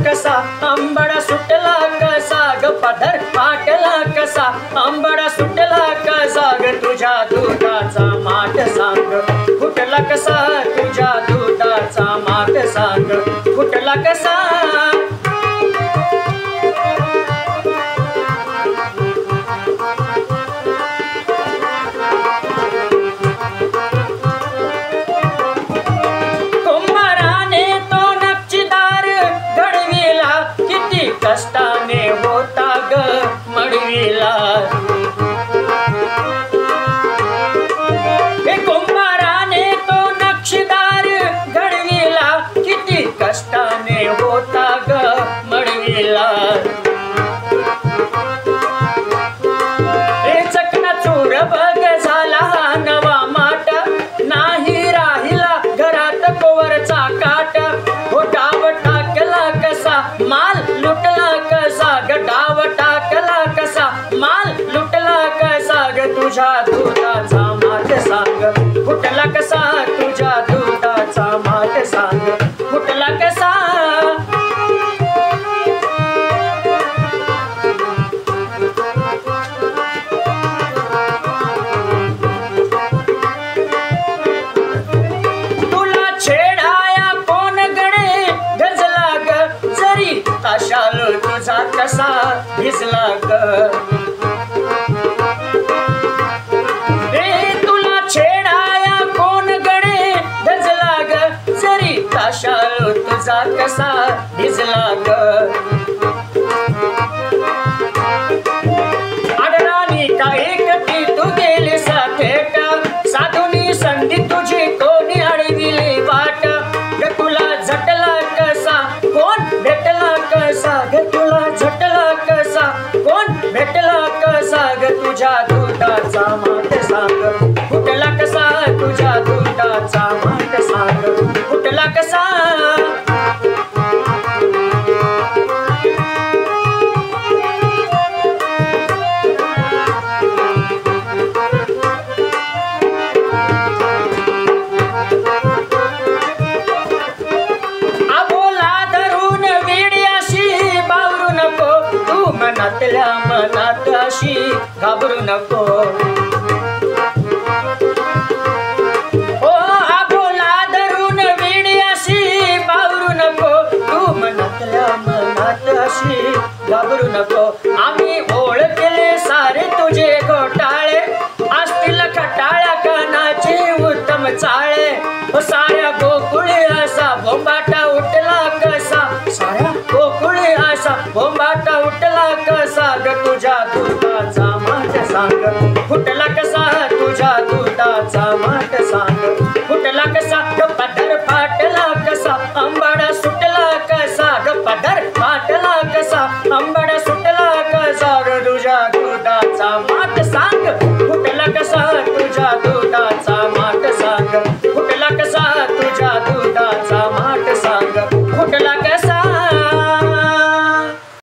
कसा आंबडा सुटला कसा ग पदर फाटला कसा आंबडा सुटला कसा ग तुझ्या दुधाचा माठ सांग फुटला कसा तुझ्या दुधाचा माठ सांग फुटला कसा कष्टाने होता ग मडविला कुंभाराने तो नक्षीदार घडविला किती कष्टाने होता ग मडविला चकना चूर बघ झाला हा नवा माट नाही राहिला घरात कोवरचा काट हो डाव टाकला कसा माल लुटला कसा ग डाव टाकला कसा माल लुटला कसा ग तुझ्या दुधाचा माठ सांग फुटला कसा तुझ्या दुधाचा माठ सांग फुटला कसा तुला छेडाया कोण गणे गजला ग जरी ताशाल तुझा कसा भिजला ग तुला छेडाया कोण गणे गजला ग जरी ताशाल तुझा कसा भिजला ग आडराणी का एकटी तू गेली साथेट साधुनी संधी तुझी कोणी अडविली वाट ग तुला झटला कसा कोण भेटला कसा ग तुला झटला कसा कोण भेटला कसा ग तुझ्या दुधाचा माठ सांग फुटला कसा तुझ्या दुधाचा माठ सांग फुटला कसा मनातल्या मनात अशी घाबरू नको ओ आबोला धरून वेडी अशी बावरू नको तू मनातल्या मनात अशी घाबरू नको आम्ही ओळखले सारे तुझे घोटाळे असतील खटाळ्या कानाची उत्तम चाळे साऱ्या गोकुळी असा बोंबाटा उठला कसा साऱ्या गोकुळी असा बोंबाटा उठला कसा ग तुझ्या दुधाचा माठ सांग फुटला कसा तुझ्या दुधाचा माठ सांग फुटला कसा ग पदर फाटला कसा आंबडा सुटला कसा ग पदर फाटला कसा आंबडा सुटला कसा ग तुझ्या दुधाचा माठ सांग फुटला कसा